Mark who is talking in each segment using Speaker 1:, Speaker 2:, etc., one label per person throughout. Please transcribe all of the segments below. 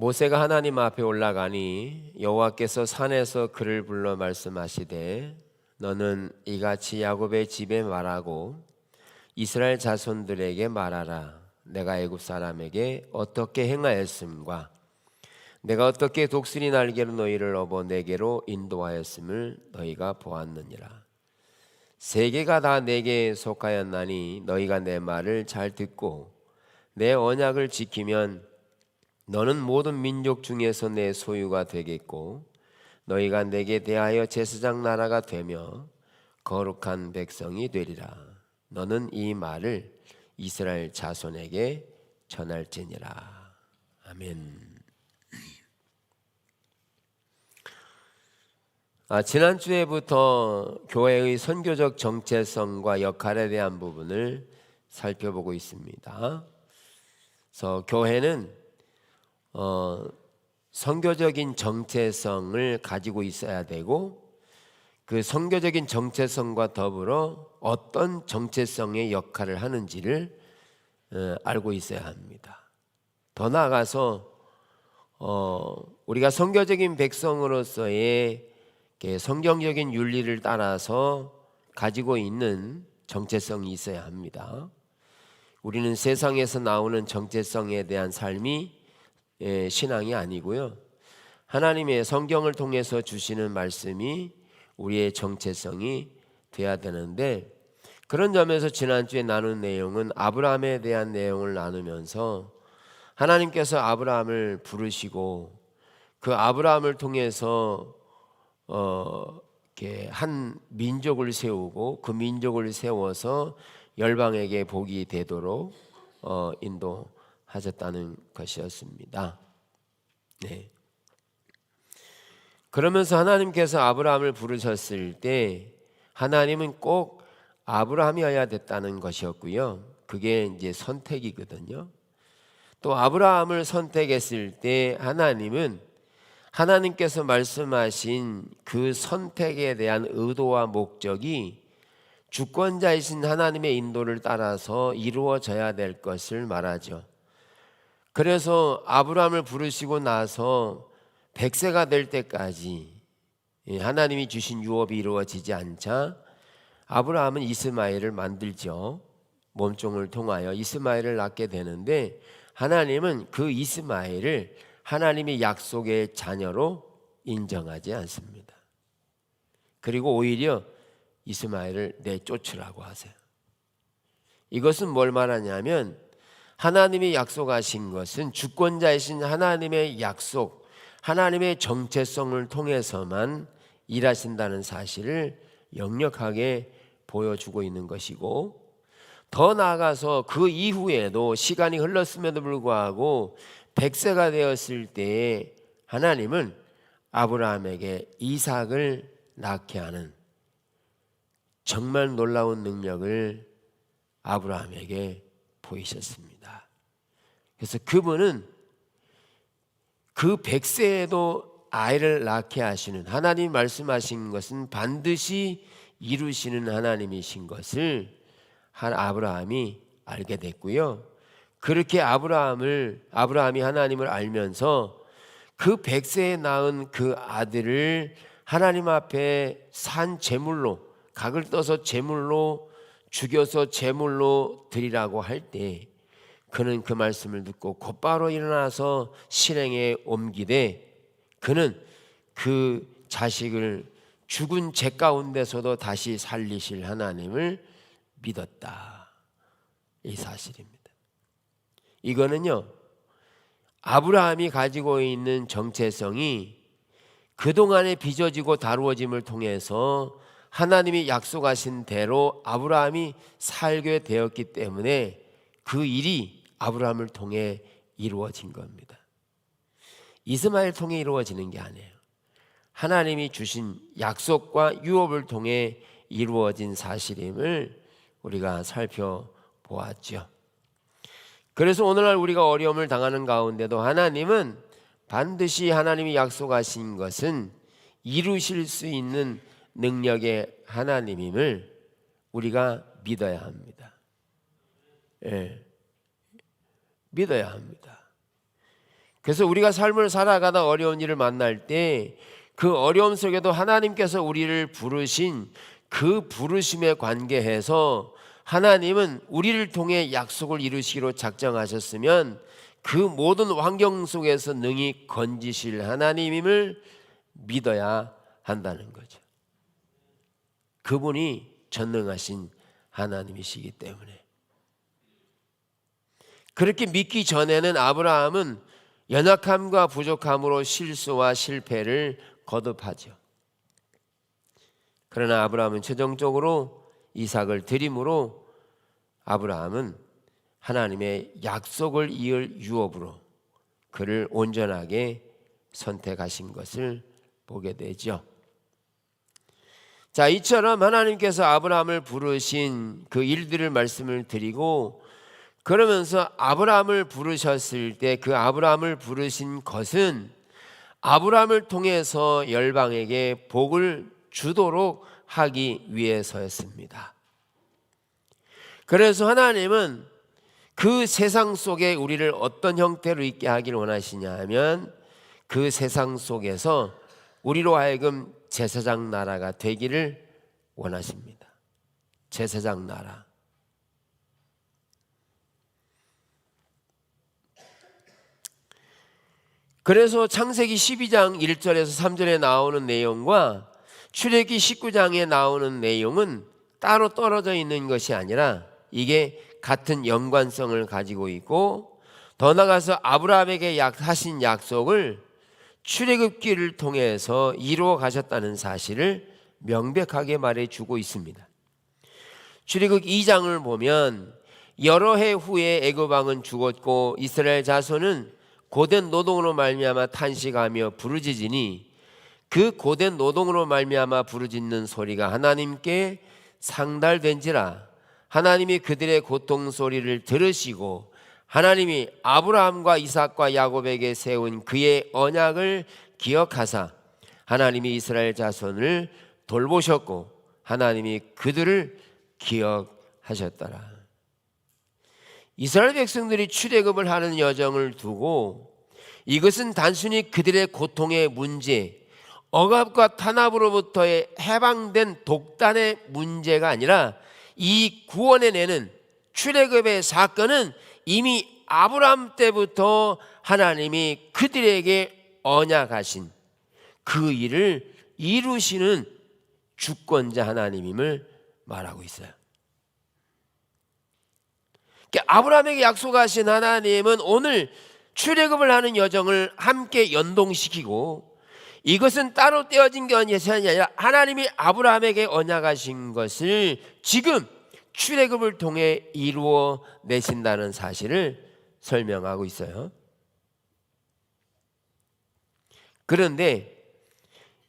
Speaker 1: 모세가 하나님 앞에 올라가니 여호와께서 산에서 그를 불러 말씀하시되 너는 이같이 야곱의 집에 말하고 이스라엘 자손들에게 말하라. 내가 애굽 사람에게 어떻게 행하였음과 내가 어떻게 독수리 날개로 너희를 업어 내게로 인도하였음을 너희가 보았느니라. 세계가 다 내게 속하였나니 너희가 내 말을 잘 듣고 내 언약을 지키면 너는 모든 민족 중에서 내 소유가 되겠고 너희가 내게 대하여 제사장 나라가 되며 거룩한 백성이 되리라. 너는 이 말을 이스라엘 자손에게 전할지니라. 아멘. 지난주에부터 교회의 선교적 정체성과 역할에 대한 부분을 살펴보고 있습니다. 그래서 교회는 선교적인 정체성을 가지고 있어야 되고 그 선교적인 정체성과 더불어 어떤 정체성의 역할을 하는지를 알고 있어야 합니다. 더 나아가서 우리가 선교적인 백성으로서의 성경적인 윤리를 따라서 가지고 있는 정체성이 있어야 합니다. 우리는 세상에서 나오는 정체성에 대한 삶이 신앙이 아니고요, 하나님의 성경을 통해서 주시는 말씀이 우리의 정체성이 돼야 되는데, 그런 점에서 지난주에 나눈 내용은 아브라함에 대한 내용을 나누면서 하나님께서 아브라함을 부르시고 그 아브라함을 통해서 이렇게 한 민족을 세우고 그 민족을 세워서 열방에게 복이 되도록 인도하셨다는 것이었습니다. 네. 그러면서 하나님께서 아브라함을 부르셨을 때 하나님은 꼭 아브라함이어야 됐다는 것이었고요. 그게 이제 선택이거든요. 또 아브라함을 선택했을 때 하나님께서 말씀하신 그 선택에 대한 의도와 목적이 주권자이신 하나님의 인도를 따라서 이루어져야 될 것을 말하죠. 그래서 아브라함을 부르시고 나서 100세가 될 때까지 하나님이 주신 유업이 이루어지지 않자 아브라함은 이스마엘을 만들죠. 몸종을 통하여 이스마엘을 낳게 되는데 하나님은 그 이스마엘을 하나님의 약속의 자녀로 인정하지 않습니다. 그리고 오히려 이스마엘을 내쫓으라고 하세요. 이것은 뭘 말하냐면 하나님이 약속하신 것은 주권자이신 하나님의 약속, 하나님의 정체성을 통해서만 일하신다는 사실을 역력하게 보여주고 있는 것이고, 더 나아가서 그 이후에도 시간이 흘렀음에도 불구하고 100세가 되었을 때에 하나님은 아브라함에게 이삭을 낳게 하는 정말 놀라운 능력을 아브라함에게 보이셨습니다. 그래서 그분은 그 100세에도 아이를 낳게 하시는, 하나님이 말씀하신 것은 반드시 이루시는 하나님이신 것을 아브라함이 알게 됐고요. 그렇게 아브라함이 하나님을 알면서 그 100세에 낳은 그 아들을 하나님 앞에 산 제물로, 각을 떠서 제물로 죽여서 제물로 드리라고 할 때 그는 그 말씀을 듣고 곧바로 일어나서 실행에 옮기되 그는 그 자식을 죽은 재 가운데서도 다시 살리실 하나님을 믿었다. 이 사실입니다. 이거는요, 아브라함이 가지고 있는 정체성이 그동안에 빚어지고 다루어짐을 통해서 하나님이 약속하신 대로 아브라함이 살게 되었기 때문에 그 일이 아브라함을 통해 이루어진 겁니다. 이스마엘 통해 이루어지는 게 아니에요. 하나님이 주신 약속과 유업을 통해 이루어진 사실임을 우리가 살펴보았죠. 그래서 오늘날 우리가 어려움을 당하는 가운데도 하나님은 반드시 하나님이 약속하신 것은 이루실 수 있는 능력의 하나님임을 우리가 믿어야 합니다. 믿어야 합니다. 그래서 우리가 삶을 살아가다 어려운 일을 만날 때 그 어려움 속에도 하나님께서 우리를 부르신 그 부르심에 관계해서 하나님은 우리를 통해 약속을 이루시기로 작정하셨으면 그 모든 환경 속에서 능히 건지실 하나님임을 믿어야 한다는 거죠. 그분이 전능하신 하나님이시기 때문에. 그렇게 믿기 전에는 아브라함은 연약함과 부족함으로 실수와 실패를 거듭하죠. 그러나 아브라함은 최종적으로 이삭을 드림으로 아브라함은 하나님의 약속을 이을 유업으로 그를 온전하게 선택하신 것을 보게 되죠. 자, 이처럼 하나님께서 아브라함을 부르신 그 일들을 말씀을 드리고, 그러면서 아브라함을 부르셨을 때 그 아브라함을 부르신 것은 아브라함을 통해서 열방에게 복을 주도록 하기 위해서였습니다. 그래서 하나님은 그 세상 속에 우리를 어떤 형태로 있게 하기를 원하시냐 하면 그 세상 속에서 우리로 하여금 제사장 나라가 되기를 원하십니다. 제사장 나라. 그래서 창세기 12장 1절에서 3절에 나오는 내용과 출애굽기 19장에 나오는 내용은 따로 떨어져 있는 것이 아니라 이게 같은 연관성을 가지고 있고, 더 나아가서 아브라함에게 하신 약속을 출애굽기를 통해서 이루어 가셨다는 사실을 명백하게 말해주고 있습니다. 출애굽 2장을 보면 여러 해 후에 애굽 왕은 죽었고 이스라엘 자손은 고된 노동으로 말미암아 탄식하며 부르짖으니 그 고된 노동으로 말미암아 부르짖는 소리가 하나님께 상달된지라. 하나님이 그들의 고통 소리를 들으시고 하나님이 아브라함과 이삭과 야곱에게 세운 그의 언약을 기억하사 하나님이 이스라엘 자손을 돌보셨고 하나님이 그들을 기억하셨더라. 이스라엘 백성들이 출애굽을 하는 여정을 두고 이것은 단순히 그들의 고통의 문제, 억압과 탄압으로부터의 해방된 독단의 문제가 아니라 이 구원해내는 출애굽의 사건은 이미 아브라함 때부터 하나님이 그들에게 언약하신 그 일을 이루시는 주권자 하나님임을 말하고 있어요. 아브라함에게 약속하신 하나님은 오늘 출애굽을 하는 여정을 함께 연동시키고, 이것은 따로 떼어진 게 아니라 하나님이 아브라함에게 언약하신 것을 지금 출애굽을 통해 이루어 내신다는 사실을 설명하고 있어요. 그런데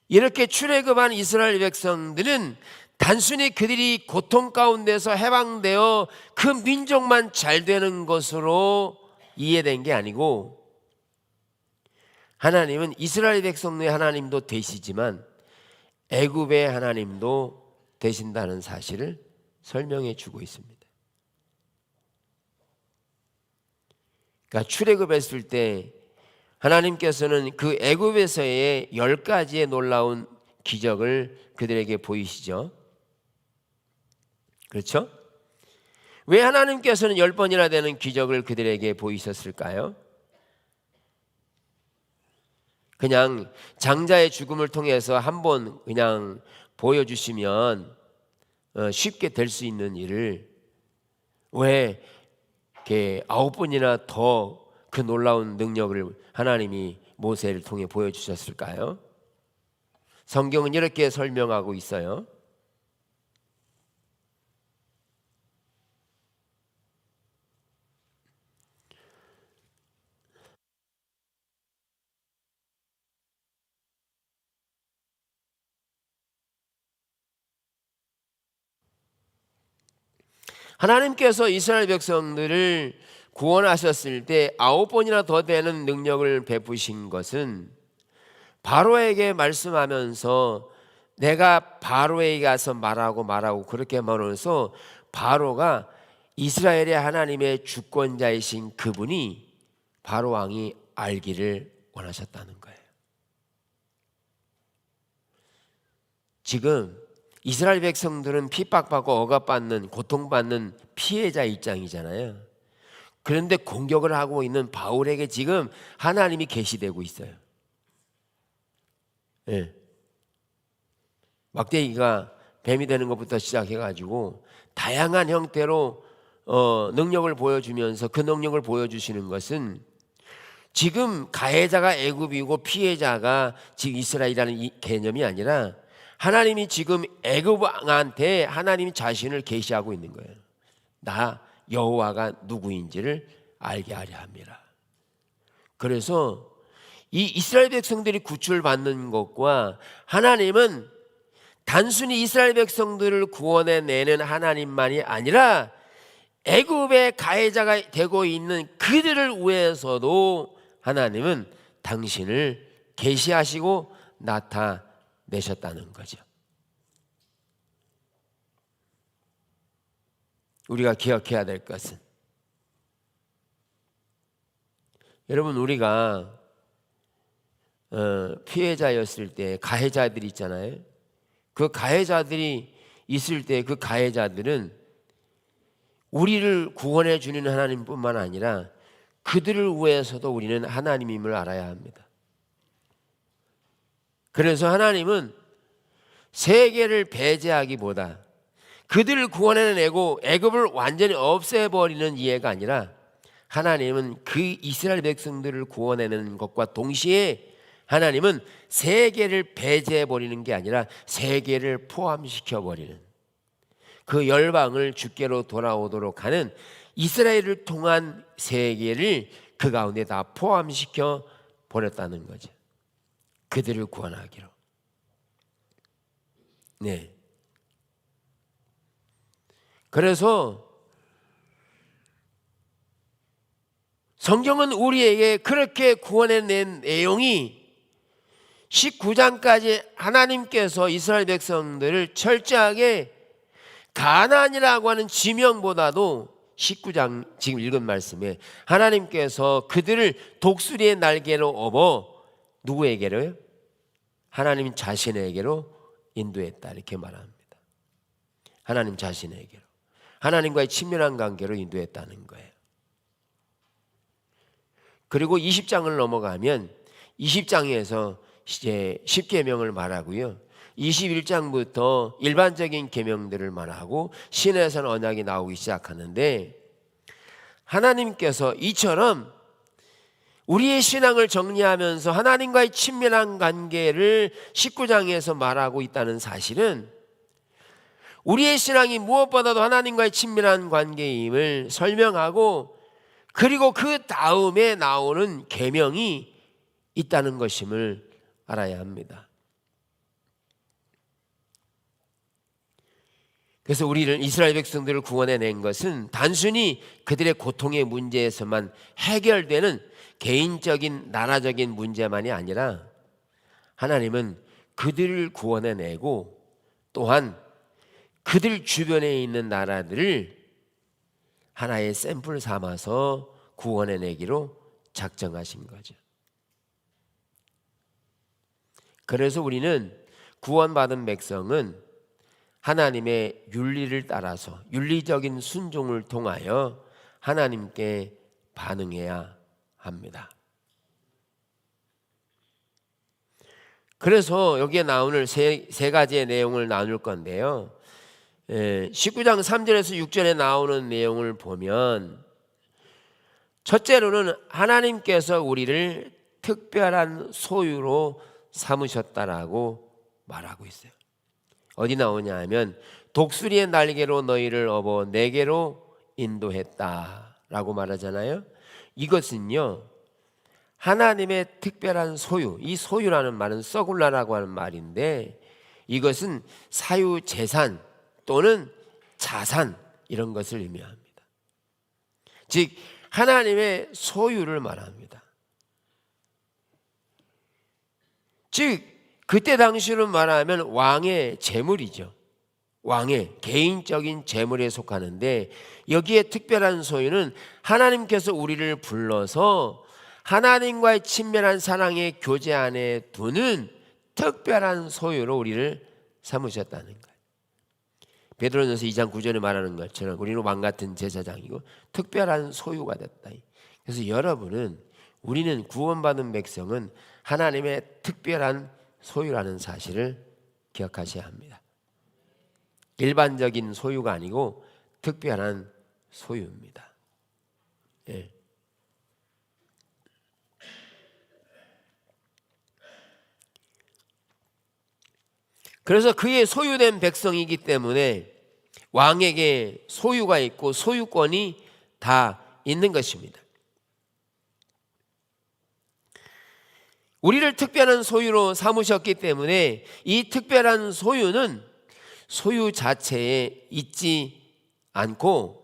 Speaker 1: 이렇게 출애굽한 이스라엘 백성들은 단순히 그들이 고통 가운데서 해방되어 그 민족만 잘 되는 것으로 이해된 게 아니고, 하나님은 이스라엘 백성의 하나님도 되시지만 애굽의 하나님도 되신다는 사실을 설명해 주고 있습니다. 그러니까 출애굽했을 때 하나님께서는 그 애굽에서의 10가지의 놀라운 기적을 그들에게 보이시죠. 그렇죠? 왜 하나님께서는 10번이나 되는 기적을 그들에게 보이셨을까요? 그냥 장자의 죽음을 통해서 한 번 그냥 보여주시면 쉽게 될 수 있는 일을 왜 이렇게 9번이나 더 그 놀라운 능력을 하나님이 모세를 통해 보여주셨을까요? 성경은 이렇게 설명하고 있어요. 하나님께서 이스라엘 백성들을 구원하셨을 때 9번이나 더 되는 능력을 베푸신 것은 바로에게 말씀하면서 내가 바로에게 가서 말하고 그렇게 말하면서 바로가 이스라엘의 하나님의 주권자이신 그분이 바로 왕이 알기를 원하셨다는 거예요. 지금 이스라엘 백성들은 핍박받고 억압받는, 고통받는 피해자 입장이잖아요. 그런데 공격을 하고 있는 바울에게 지금 하나님이 계시되고 있어요. 네. 막대기가 뱀이 되는 것부터 시작해가지고 다양한 형태로 능력을 보여주면서 그 능력을 보여주시는 것은 지금 가해자가 애굽이고 피해자가 지금 이스라엘이라는 이 개념이 아니라 하나님이 지금 애굽 왕한테 하나님이 자신을 계시하고 있는 거예요. 나 여호와가 누구인지를 알게 하려 합니다. 그래서 이 이스라엘 백성들이 구출받는 것과 하나님은 단순히 이스라엘 백성들을 구원해내는 하나님만이 아니라 애굽의 가해자가 되고 있는 그들을 위해서도 하나님은 당신을 계시하시고 나타내셨다는 거죠. 우리가 기억해야 될 것은, 여러분, 우리가 피해자였을 때 가해자들이 있잖아요. 그 가해자들이 있을 때 그 가해자들은 우리를 구원해 주는 하나님뿐만 아니라 그들을 위해서도 우리는 하나님임을 알아야 합니다. 그래서 하나님은 세계를 배제하기보다 그들을 구원해내고 애굽을 완전히 없애버리는 이해가 아니라 하나님은 그 이스라엘 백성들을 구원해내는 것과 동시에 하나님은 세계를 배제해버리는 게 아니라 세계를 포함시켜버리는, 그 열방을 주께로 돌아오도록 하는 이스라엘을 통한 세계를 그 가운데 다 포함시켜 버렸다는 거죠. 그들을 구원하기로. 네. 그래서 성경은 우리에게 그렇게 구원해낸 내용이 19장까지 하나님께서 이스라엘 백성들을 철저하게 가나안이라고 하는 지명보다도 19장 지금 읽은 말씀에 하나님께서 그들을 독수리의 날개로 업어 누구에게로요? 하나님 자신에게로 인도했다, 이렇게 말합니다. 하나님 자신에게로, 하나님과의 친밀한 관계로 인도했다는 거예요. 그리고 20장을 넘어가면 20장에서 이제 10계명을 말하고요, 21장부터 일반적인 계명들을 말하고 신에서는 언약이 나오기 시작하는데, 하나님께서 이처럼 우리의 신앙을 정리하면서 하나님과의 친밀한 관계를 19장에서 말하고 있다는 사실은 우리의 신앙이 무엇보다도 하나님과의 친밀한 관계임을 설명하고, 그리고 그 다음에 나오는 계명이 있다는 것임을 알아야 합니다. 그래서 우리는 이스라엘 백성들을 구원해낸 것은 단순히 그들의 고통의 문제에서만 해결되는 개인적인 나라적인 문제만이 아니라 하나님은 그들을 구원해내고 또한 그들 주변에 있는 나라들을 하나의 샘플 삼아서 구원해내기로 작정하신 거죠. 그래서 우리는 구원받은 백성은 하나님의 윤리를 따라서 윤리적인 순종을 통하여 하나님께 반응해야 합니다. 그래서 여기에 나오는 세 가지의 내용을 나눌 건데요, 19장 3절에서 6절에 나오는 내용을 보면 첫째로는 하나님께서 우리를 특별한 소유로 삼으셨다라고 말하고 있어요. 어디 나오냐 하면 독수리의 날개로 너희를 업어 내게로 인도했다라고 말하잖아요. 이것은요, 하나님의 특별한 소유, 이 소유라는 말은 서굴라라고 하는 말인데, 이것은 사유 재산 또는 자산, 이런 것을 의미합니다. 즉 하나님의 소유를 말합니다. 즉 그때 당시로 말하면 왕의 재물이죠. 왕의 개인적인 재물에 속하는데, 여기에 특별한 소유는 하나님께서 우리를 불러서 하나님과의 친밀한 사랑의 교제 안에 두는 특별한 소유로 우리를 삼으셨다는 거예요. 베드로전서 2장 9절에 말하는 것처럼 우리는 왕 같은 제사장이고 특별한 소유가 됐다. 그래서 여러분은, 우리는 구원받은 백성은 하나님의 특별한 소유라는 사실을 기억하셔야 합니다. 일반적인 소유가 아니고 특별한 소유입니다. 예. 그래서 그의 소유된 백성이기 때문에 왕에게 소유가 있고 소유권이 다 있는 것입니다. 우리를 특별한 소유로 삼으셨기 때문에 이 특별한 소유는 소유 자체에 있지 않고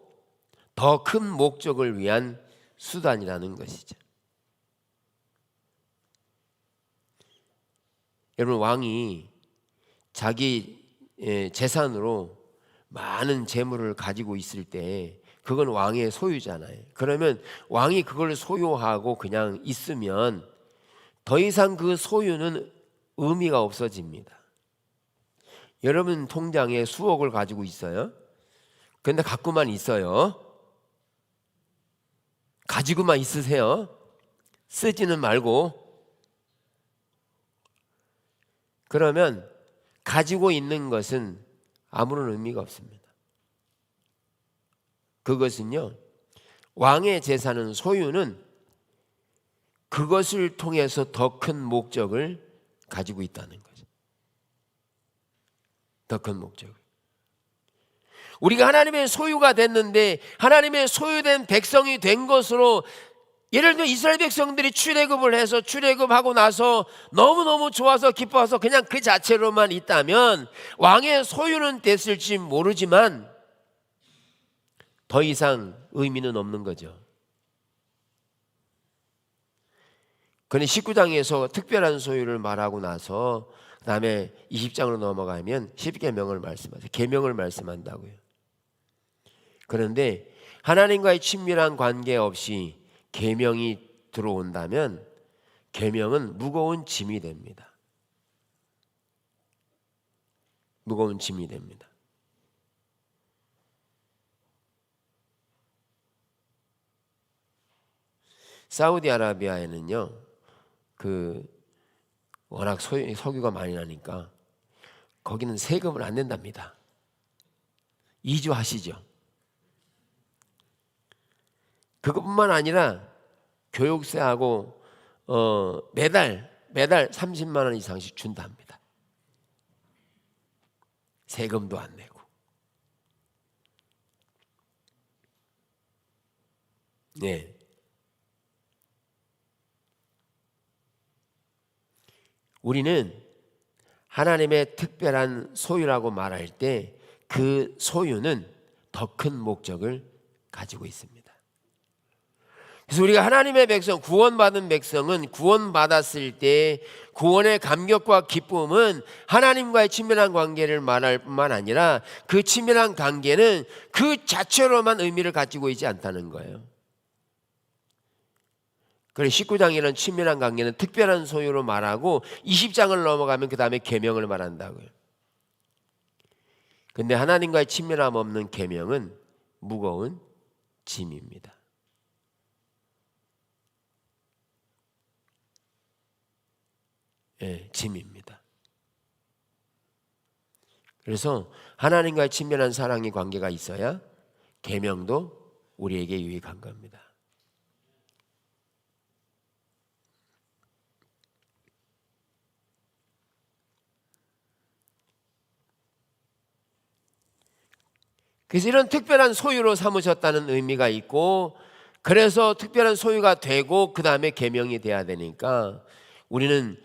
Speaker 1: 더 큰 목적을 위한 수단이라는 것이죠. 여러분, 왕이 자기 재산으로 많은 재물을 가지고 있을 때 그건 왕의 소유잖아요. 그러면 왕이 그걸 소유하고 그냥 있으면 더 이상 그 소유는 의미가 없어집니다. 여러분 통장에 수억을 가지고 있어요. 그런데 갖고만 있어요. 가지고만 있으세요. 쓰지는 말고. 그러면 가지고 있는 것은 아무런 의미가 없습니다. 그것은요, 왕의 재산은, 소유는 그것을 통해서 더 큰 목적을 가지고 있다는 거죠. 더 큰 목적을. 우리가 하나님의 소유가 됐는데 하나님의 소유된 백성이 된 것으로, 예를 들어 이스라엘 백성들이 출애굽을 해서 출애굽하고 나서 너무너무 좋아서 기뻐서 그냥 그 자체로만 있다면 왕의 소유는 됐을지 모르지만 더 이상 의미는 없는 거죠. 그런데 19장에서 특별한 소유를 말하고 나서 그 다음에 20장으로 넘어가면 10계명을 말씀하세요. 계명을 말씀한다고요. 그런데 하나님과의 친밀한 관계 없이 계명이 들어온다면 계명은 무거운 짐이 됩니다. 무거운 짐이 됩니다. 사우디아라비아에는요, 워낙 석유가 많이 나니까 거기는 세금을 안 낸답니다. 이주하시죠. 그것뿐만 아니라 교육세하고 매달 30만 원 이상씩 준답니다. 세금도 안 내고. 네. 우리는 하나님의 특별한 소유라고 말할 때 그 소유는 더 큰 목적을 가지고 있습니다. 그래서 우리가 하나님의 백성, 구원받은 백성은 구원받았을 때 구원의 감격과 기쁨은 하나님과의 친밀한 관계를 말할 뿐만 아니라 그 친밀한 관계는 그 자체로만 의미를 가지고 있지 않다는 거예요. 그래서 19장에는 친밀한 관계는 특별한 소유로 말하고 20장을 넘어가면 그 다음에 계명을 말한다고요. 근데 하나님과의 친밀함 없는 계명은 무거운 짐입니다. 예, 짐입니다. 그래서 하나님과의 친밀한 사랑의 관계가 있어야 계명도 우리에게 유익한 겁니다. 그래서 이런 특별한 소유로 삼으셨다는 의미가 있고, 그래서 특별한 소유가 되고 그 다음에 계명이 돼야 되니까 우리는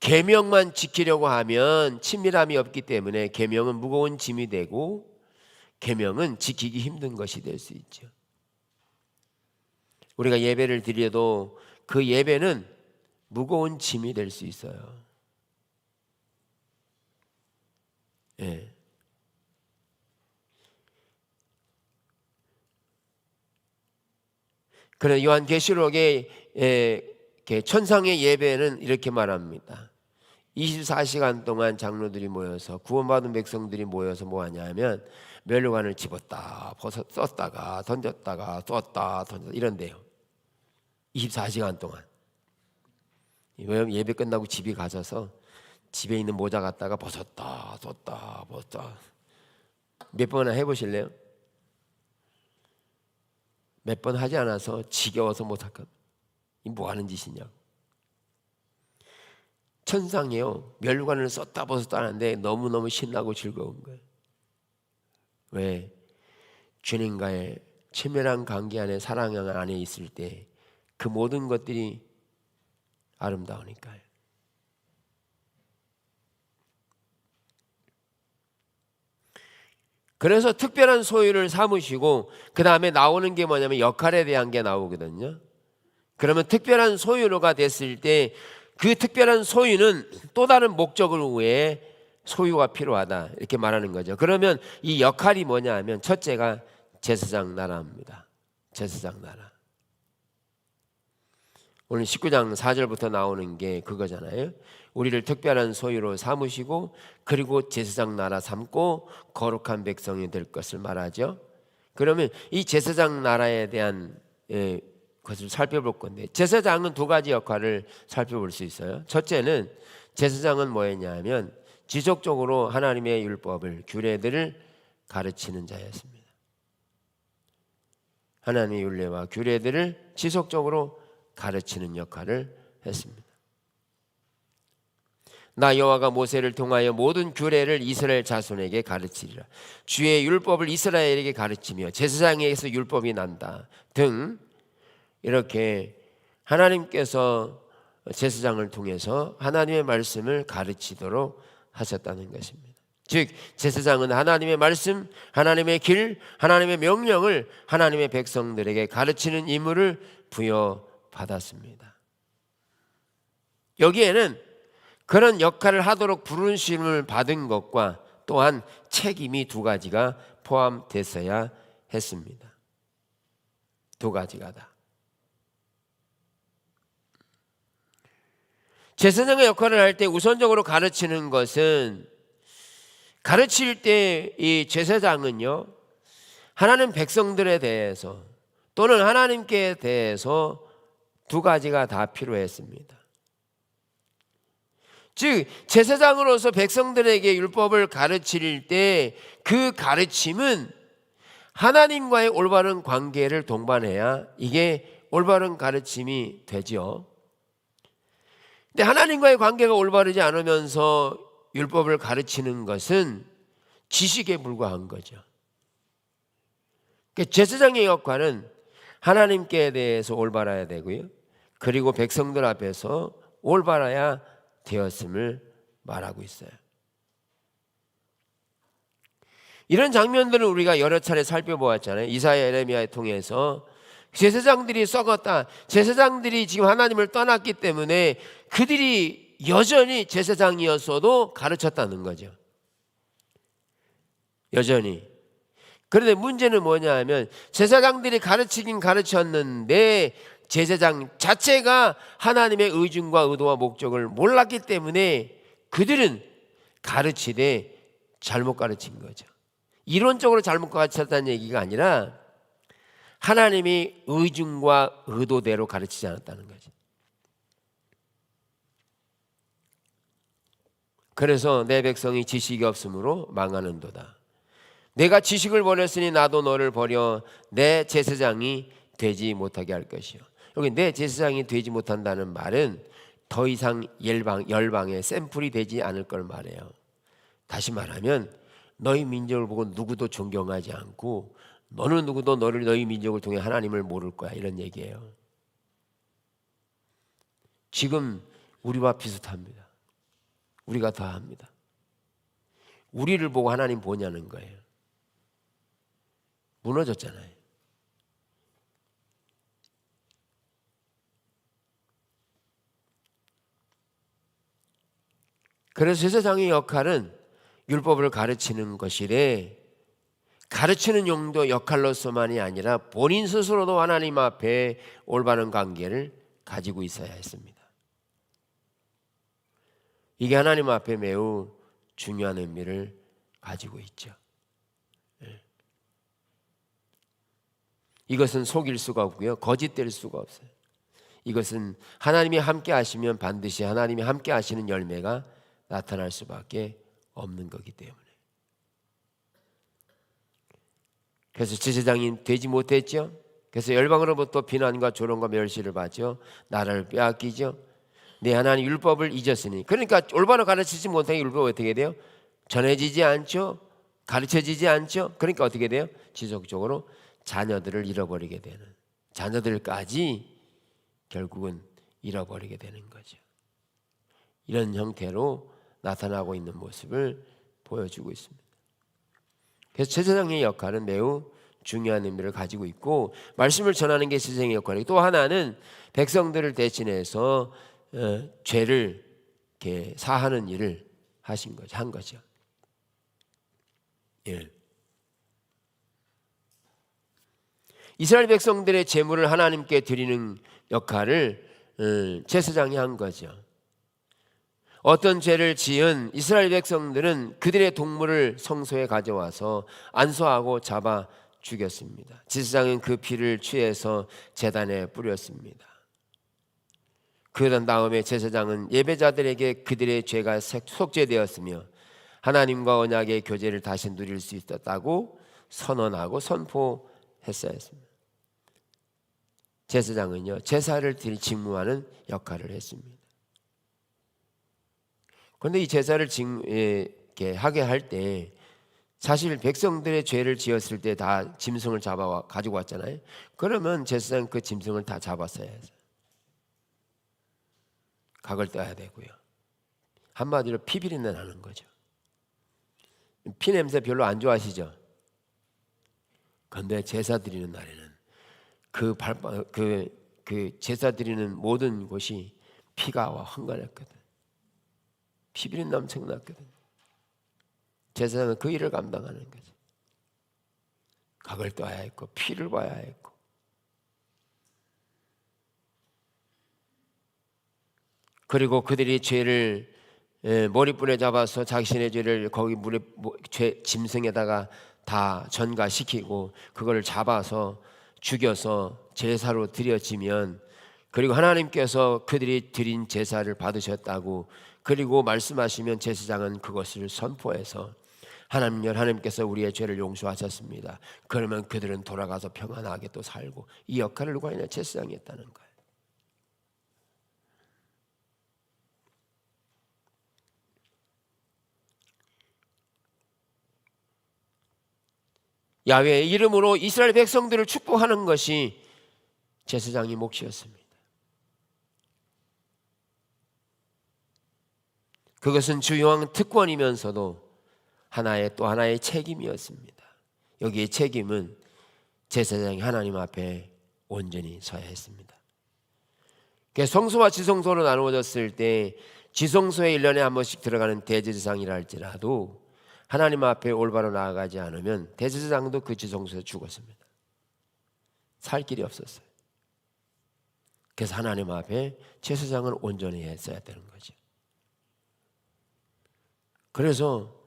Speaker 1: 계명만 지키려고 하면 친밀함이 없기 때문에 계명은 무거운 짐이 되고 계명은 지키기 힘든 것이 될 수 있죠. 우리가 예배를 드려도 그 예배는 무거운 짐이 될 수 있어요. 예. 그런 요한계시록에 천상의 예배는 이렇게 말합니다. 24시간 동안 장로들이 모여서 구원받은 백성들이 모여서 뭐 하냐면 멸류관을 집었다 썼다가 던졌다가 쏟다 던졌다 이런데요. 24시간 동안. 왜냐면 예배 끝나고 집에 가셔서 집에 있는 모자 갖다가 벗었다 쏟다 벗었다 몇 번이나 해보실래요? 몇 번 하지 않아서 지겨워서 못할까? 이 뭐 하는 짓이냐? 천상이요 멸관을 썼다 벗었다 하는데 너무너무 신나고 즐거운 거예요. 왜? 주님과의 친밀한 관계 안에 사랑 안에 있을 때 그 모든 것들이 아름다우니까요. 그래서 특별한 소유를 삼으시고 그 다음에 나오는 게 뭐냐면 역할에 대한 게 나오거든요. 그러면 특별한 소유가 됐을 때 그 특별한 소유는 또 다른 목적을 위해 소유가 필요하다 이렇게 말하는 거죠. 그러면 이 역할이 뭐냐 하면 첫째가 제사장 나라입니다. 제사장 나라. 오늘 19장 4절부터 나오는 게 그거잖아요. 우리를 특별한 소유로 삼으시고 그리고 제사장 나라 삼고 거룩한 백성이 될 것을 말하죠. 그러면 이 제사장 나라에 대한 것을 살펴볼 건데 제사장은 두 가지 역할을 살펴볼 수 있어요. 첫째는 제사장은 뭐였냐면 지속적으로 하나님의 율법을 규례들을 가르치는 자였습니다. 하나님의 율례와 규례들을 지속적으로 가르치는 역할을 했습니다. 나 여호와가 모세를 통하여 모든 규례를 이스라엘 자손에게 가르치리라. 주의 율법을 이스라엘에게 가르치며 제사장에게서 율법이 난다 등 이렇게 하나님께서 제사장을 통해서 하나님의 말씀을 가르치도록 하셨다는 것입니다. 즉 제사장은 하나님의 말씀, 하나님의 길, 하나님의 명령을 하나님의 백성들에게 가르치는 임무를 부여받았습니다. 여기에는 그런 역할을 하도록 부르심을 받은 것과 또한 책임이 두 가지가 포함됐어야 했습니다. 두 가지가 다. 제사장의 역할을 할 때 우선적으로 가르치는 것은 가르칠 때 이 제사장은요 하나님 백성들에 대해서 또는 하나님께 대해서 두 가지가 다 필요했습니다. 즉 제사장으로서 백성들에게 율법을 가르칠 때 그 가르침은 하나님과의 올바른 관계를 동반해야 이게 올바른 가르침이 되죠. 근데 하나님과의 관계가 올바르지 않으면서 율법을 가르치는 것은 지식에 불과한 거죠. 그러니까 제사장의 역할은 하나님께 대해서 올바라야 되고요. 그리고 백성들 앞에서 올바라야 되었음을 말하고 있어요. 이런 장면들을 우리가 여러 차례 살펴보았잖아요. 이사야, 예레미야를 통해서 제사장들이 썩었다. 제사장들이 지금 하나님을 떠났기 때문에 그들이 여전히 제사장이었어도 가르쳤다는 거죠. 여전히. 그런데 문제는 뭐냐 하면 제사장들이 가르치긴 가르쳤는데 제사장 자체가 하나님의 의중과 의도와 목적을 몰랐기 때문에 그들은 가르치되 잘못 가르친 거죠. 이론적으로 잘못 가르쳤다는 얘기가 아니라 하나님이 의중과 의도대로 가르치지 않았다는 거죠. 그래서 내 백성이 지식이 없으므로 망하는도다. 내가 지식을 버렸으니 나도 너를 버려 내 제사장이 되지 못하게 할 것이요. 여기 내 제사장이 되지 못한다는 말은 더 이상 열방의 샘플이 되지 않을 걸 말해요. 다시 말하면 너희 민족을 보고 누구도 존경하지 않고 너는 누구도 너희 민족을 통해 하나님을 모를 거야 이런 얘기예요. 지금 우리와 비슷합니다. 우리가 다 합니다. 우리를 보고 하나님 보냐는 거예요. 무너졌잖아요. 그래서 제사장의 역할은 율법을 가르치는 것이래 가르치는 용도 역할로서만이 아니라 본인 스스로도 하나님 앞에 올바른 관계를 가지고 있어야 했습니다. 이게 하나님 앞에 매우 중요한 의미를 가지고 있죠. 이것은 속일 수가 없고요, 거짓될 수가 없어요. 이것은 하나님이 함께 하시면 반드시 하나님이 함께 하시는 열매가 나타날 수밖에 없는 거기 때문에. 그래서 제사장이 되지 못했죠. 그래서 열방으로부터 비난과 조롱과 멸시를 받죠. 나라를 빼앗기죠. 내 하나님 율법을 잊었으니. 그러니까 올바로 가르치지 못하게 율법이 어떻게 돼요? 전해지지 않죠. 가르쳐지지 않죠. 그러니까 어떻게 돼요? 지속적으로 자녀들을 잃어버리게 되는, 자녀들까지 결국은 잃어버리게 되는 거죠. 이런 형태로 나타나고 있는 모습을 보여주고 있습니다. 그래서 제사장의 역할은 매우 중요한 의미를 가지고 있고, 말씀을 전하는 게 제사장의 역할이고, 또 하나는 백성들을 대신해서 죄를 이렇게 사하는 일을 한 거죠. 예. 이스라엘 백성들의 제물을 하나님께 드리는 역할을 제사장이 한 거죠. 어떤 죄를 지은 이스라엘 백성들은 그들의 동물을 성소에 가져와서 안수하고 잡아 죽였습니다. 제사장은 그 피를 취해서 제단에 뿌렸습니다. 그런 다음에 제사장은 예배자들에게 그들의 죄가 속죄되었으며 하나님과 언약의 교제를 다시 누릴 수 있었다고 선언하고 선포했어야 했습니다. 제사장은요, 제사를 직무하는 역할을 했습니다. 그런데 이 제사를 이렇게 하게 할 때 사실 백성들의 죄를 지었을 때 다 짐승을 잡아 가지고 왔잖아요. 그러면 제사장 그 짐승을 다 잡았어야 해서 각을 떠야 되고요. 한마디로 피비린내 나는 거죠. 피 냄새 별로 안 좋아하시죠? 그런데 제사 드리는 날에는 그 제사 드리는 모든 곳이 피가 흥건했거든. 피비린내 엄청 났거든. 제사장은 그 일을 감당하는 거지. 각을 떠야 했고 피를 봐야 했고, 그리고 그들이 죄를 머리뿔에 잡아서 자신의 죄를 거기 짐승에다가 다 전가시키고 그걸 잡아서 죽여서 제사로 드려지면, 그리고 하나님께서 그들이 드린 제사를 받으셨다고 그리고 말씀하시면 제사장은 그것을 선포해서 하나님께서 우리의 죄를 용서하셨습니다. 그러면 그들은 돌아가서 평안하게 또 살고, 이 역할을 누가 했냐? 제사장이 했다는 거예요. 야훼의 이름으로 이스라엘 백성들을 축복하는 것이 제사장의 몫이었습니다. 그것은 주요한 특권이면서도 또 하나의 책임이었습니다. 여기에 책임은 제사장이 하나님 앞에 온전히 서야 했습니다. 성소와 지성소로 나누어졌을 때 지성소에 1년에 한 번씩 들어가는 대제사장이라 할지라도 하나님 앞에 올바로 나아가지 않으면 대제사장도 그 지성소에서 죽었습니다. 살 길이 없었어요. 그래서 하나님 앞에 제사장은 온전히 했어야 되는 거죠. 그래서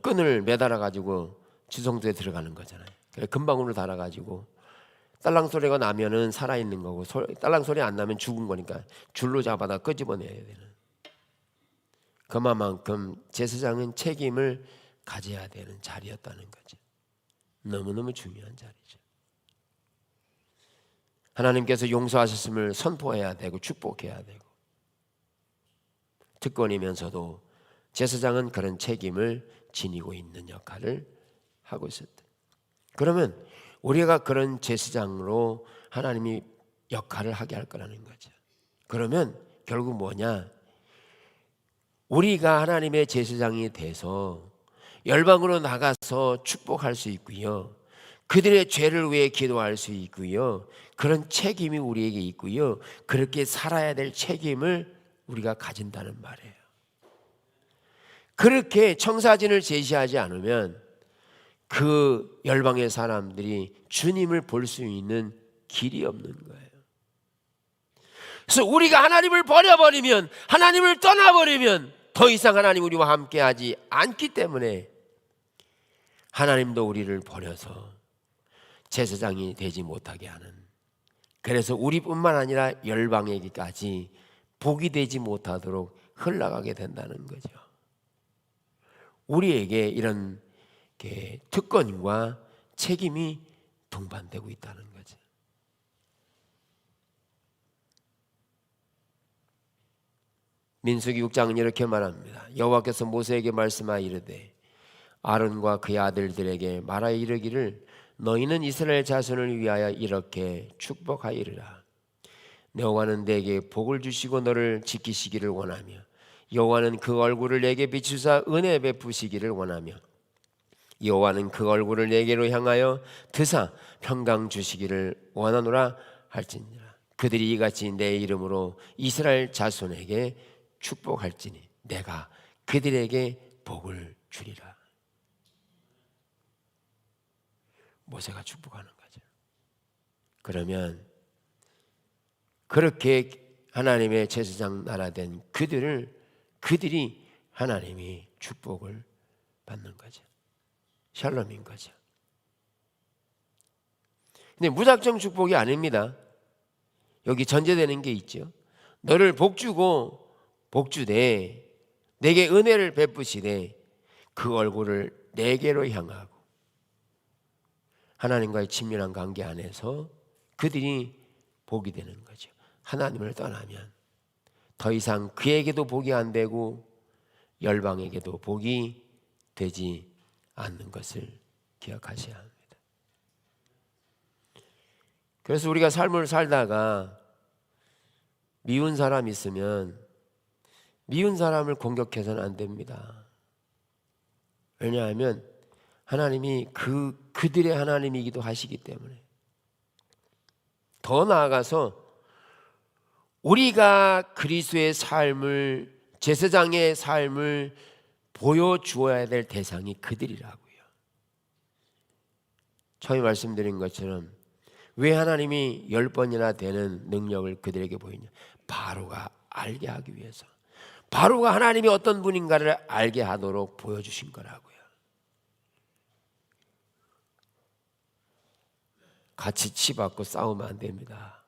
Speaker 1: 끈을 매달아 가지고 지성소에 들어가는 거잖아요. 금방울을 달아 가지고 딸랑 소리가 나면은 살아 있는 거고, 딸랑 소리 안 나면 죽은 거니까 줄로 잡아다 끄집어내야 되는. 그만큼 제사장은 책임을 가져야 되는 자리였다는 거죠. 너무너무 중요한 자리죠. 하나님께서 용서하셨음을 선포해야 되고 축복해야 되고, 특권이면서도 제사장은 그런 책임을 지니고 있는 역할을 하고 있었다. 그러면 우리가 그런 제사장으로 하나님이 역할을 하게 할 거라는 거죠. 그러면 결국 뭐냐? 우리가 하나님의 제사장이 돼서 열방으로 나가서 축복할 수 있고요, 그들의 죄를 위해 기도할 수 있고요, 그런 책임이 우리에게 있고요, 그렇게 살아야 될 책임을 우리가 가진다는 말이에요. 그렇게 청사진을 제시하지 않으면 그 열방의 사람들이 주님을 볼 수 있는 길이 없는 거예요. 그래서 우리가 하나님을 버려버리면, 하나님을 떠나버리면 더 이상 하나님 우리와 함께하지 않기 때문에 하나님도 우리를 버려서 제사장이 되지 못하게 하는, 그래서 우리뿐만 아니라 열방에게까지 복이 되지 못하도록 흘러가게 된다는 거죠. 우리에게 이런 특권과 책임이 동반되고 있다는 거죠. 민수기 6장은 이렇게 말합니다. 여호와께서 모세에게 말씀하여 이르되 아론과 그의 아들들에게 말하여 이르기를 너희는 이스라엘 자손을 위하여 이렇게 축복하이르라. 여호와는 내게 복을 주시고 너를 지키시기를 원하며 여호와는 그 얼굴을 내게 비추사 은혜 베푸시기를 원하며 여호와는 그 얼굴을 내게로 향하여 드사 평강 주시기를 원하노라 할지니라. 그들이 이같이 내 이름으로 이스라엘 자손에게 축복할지니 내가 그들에게 복을 주리라. 모세가 축복하는 거죠. 그러면 그렇게 하나님의 제사장 나라 된 그들이 하나님이 축복을 받는 거죠. 샬롬인 거죠. 근데 무작정 축복이 아닙니다. 여기 전제되는 게 있죠. 너를 복주고 복주되 내게 은혜를 베푸시되 그 얼굴을 내게로 향하고 하나님과의 친밀한 관계 안에서 그들이 복이 되는 거죠. 하나님을 떠나면 더 이상 그에게도 복이 안 되고 열방에게도 복이 되지 않는 것을 기억하셔야 합니다. 그래서 우리가 삶을 살다가 미운 사람 있으면 미운 사람을 공격해서는 안 됩니다. 왜냐하면 하나님이 그들의 하나님이기도 하시기 때문에. 더 나아가서 우리가 그리스도의 삶을, 제사장의 삶을 보여주어야 될 대상이 그들이라고요. 처음에 말씀드린 것처럼 왜 하나님이 10번이나 되는 능력을 그들에게 보이냐? 바로가 알게 하기 위해서, 바로가 하나님이 어떤 분인가를 알게 하도록 보여주신 거라고요. 같이 치받고 싸우면 안 됩니다.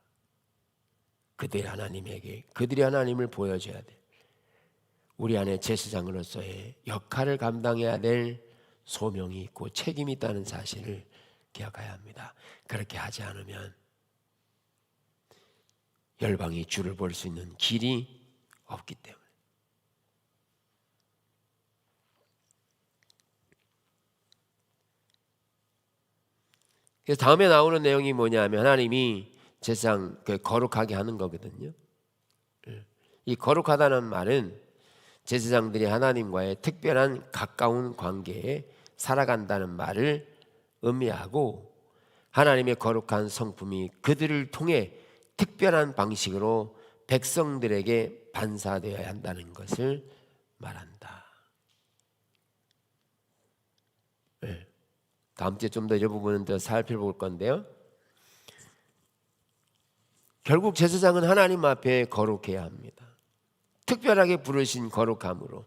Speaker 1: 그들이 하나님에게, 그들이 하나님을 보여줘야 돼. 우리 안에 제사장으로서의 역할을 감당해야 될 소명이 있고 책임이 있다는 사실을 기억해야 합니다. 그렇게 하지 않으면 열방이 주를 볼 수 있는 길이 없기 때문에. 그래서 다음에 나오는 내용이 뭐냐면 하나님이 제사장 거룩하게 하는 거거든요. 이 거룩하다는 말은 제사장들이 하나님과의 특별한 가까운 관계에 살아간다는 말을 의미하고, 하나님의 거룩한 성품이 그들을 통해 특별한 방식으로 백성들에게 반사되어야 한다는 것을 말한다. 다음 주에 좀 더 이 부분은 더 살펴볼 건데요. 결국 제사장은 하나님 앞에 거룩해야 합니다. 특별하게 부르신 거룩함으로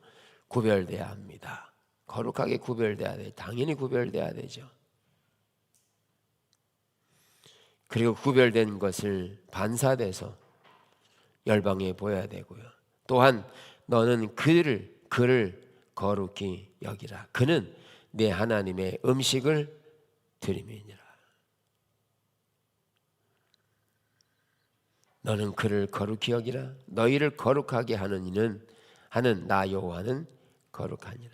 Speaker 1: 구별돼야 합니다. 거룩하게 구별돼야 돼. 당연히 구별돼야 되죠. 그리고 구별된 것을 반사돼서 열방에 보여야 되고요. 또한 너는 그를 거룩히 여기라. 그는 내 하나님의 음식을 드림이니라. 너는 그를 거룩히 여기라. 너희를 거룩하게 하는 이는 하는 나 여호와는 거룩하니라.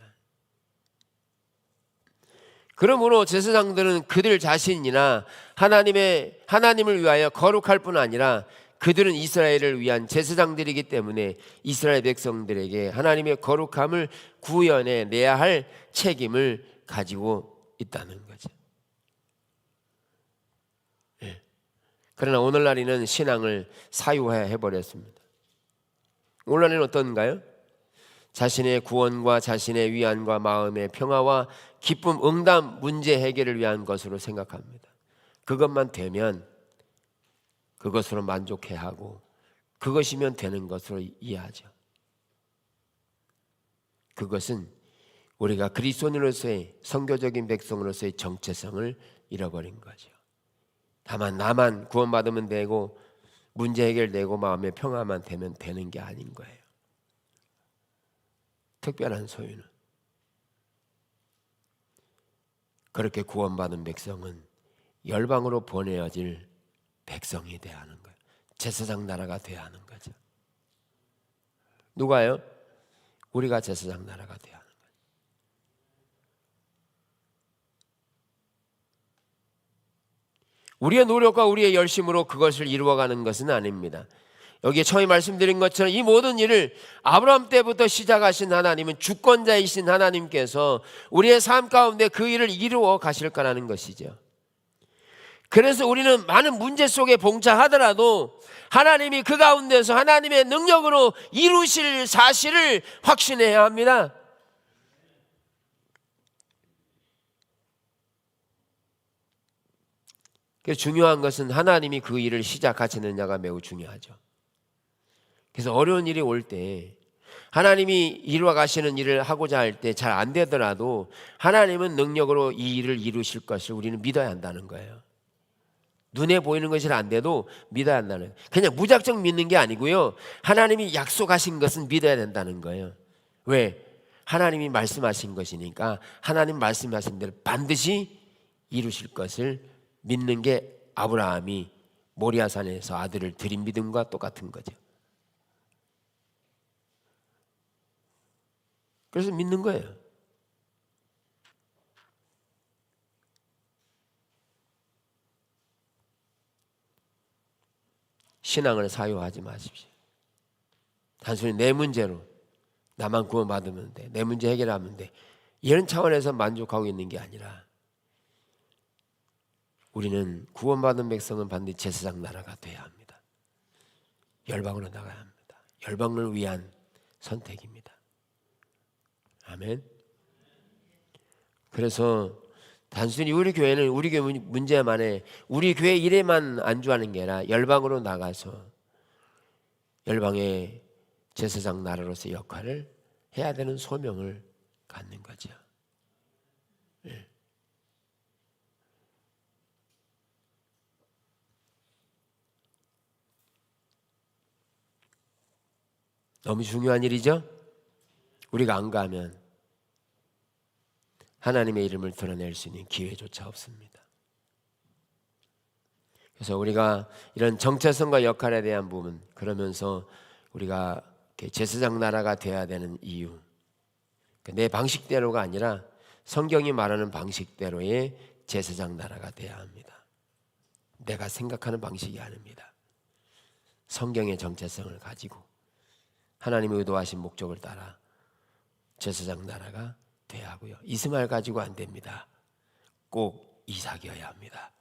Speaker 1: 그러므로 제사장들은 그들 자신이나 하나님을 위하여 거룩할 뿐 아니라 그들은 이스라엘을 위한 제사장들이기 때문에 이스라엘 백성들에게 하나님의 거룩함을 구현해 내야 할 책임을 가지고 있다는 거죠. 그러나 오늘날에는 신앙을 사유화해버렸습니다. 오늘날에는 어떤가요? 자신의 구원과 자신의 위안과 마음의 평화와 기쁨, 응답, 문제 해결을 위한 것으로 생각합니다. 그것만 되면 그것으로 만족해하고 그것이면 되는 것으로 이해하죠. 그것은 우리가 그리스도인으로서의 선교적인 백성으로서의 정체성을 잃어버린 거죠. 다만 나만 구원받으면 되고 문제 해결되고 마음의 평화만 되면 되는 게 아닌 거예요. 특별한 소유는 그렇게 구원받은 백성은 열방으로 보내어질 백성이 되어야 하는 거예요. 제사장 나라가 되어야 하는 거죠. 누가요? 우리가 제사장 나라가 되어야 하는 거예요. 우리의 노력과 우리의 열심으로 그것을 이루어가는 것은 아닙니다. 여기에 처음에 말씀드린 것처럼 이 모든 일을 아브라함 때부터 시작하신 하나님은 주권자이신 하나님께서 우리의 삶 가운데 그 일을 이루어 가실 거라는 것이죠. 그래서 우리는 많은 문제 속에 봉착하더라도 하나님이 그 가운데서 하나님의 능력으로 이루실 사실을 확신해야 합니다. 그래서 중요한 것은 하나님이 그 일을 시작하시느냐가 매우 중요하죠. 그래서 어려운 일이 올 때 하나님이 이루어 가시는 일을 하고자 할 때 잘 안 되더라도 하나님은 능력으로 이 일을 이루실 것을 우리는 믿어야 한다는 거예요. 눈에 보이는 것이 안 돼도 믿어야 한다는 거예요. 그냥 무작정 믿는 게 아니고요. 하나님이 약속하신 것은 믿어야 된다는 거예요. 왜? 하나님이 말씀하신 것이니까 하나님 말씀하신 대로 반드시 이루실 것을 믿는 게 아브라함이 모리아산에서 아들을 드린 믿음과 똑같은 거죠. 그래서 믿는 거예요. 신앙을 사유하지 마십시오. 단순히 내 문제로 나만 구원받으면 돼, 내 문제 해결하면 돼, 이런 차원에서 만족하고 있는 게 아니라 우리는 구원받은 백성은 반드시 제사장 나라가 돼야 합니다. 열방으로 나가야 합니다. 열방을 위한 선택입니다. 아멘. 그래서 단순히 우리 교회는 우리 교회 문제만에 우리 교회 일에만 안주하는 게 아니라 열방으로 나가서 열방의 제사장 나라로서의 역할을 해야 되는 소명을 갖는 거죠. 네. 너무 중요한 일이죠. 우리가 안 가면 하나님의 이름을 드러낼 수 있는 기회조차 없습니다. 그래서 우리가 이런 정체성과 역할에 대한 부분, 그러면서 우리가 제사장 나라가 되어야 되는 이유, 내 방식대로가 아니라 성경이 말하는 방식대로의 제사장 나라가 되어야 합니다. 내가 생각하는 방식이 아닙니다. 성경의 정체성을 가지고 하나님의 의도하신 목적을 따라 제사장 나라가 돼야 하고요. 이스마엘 가지고 안 됩니다. 꼭 이삭이어야 합니다.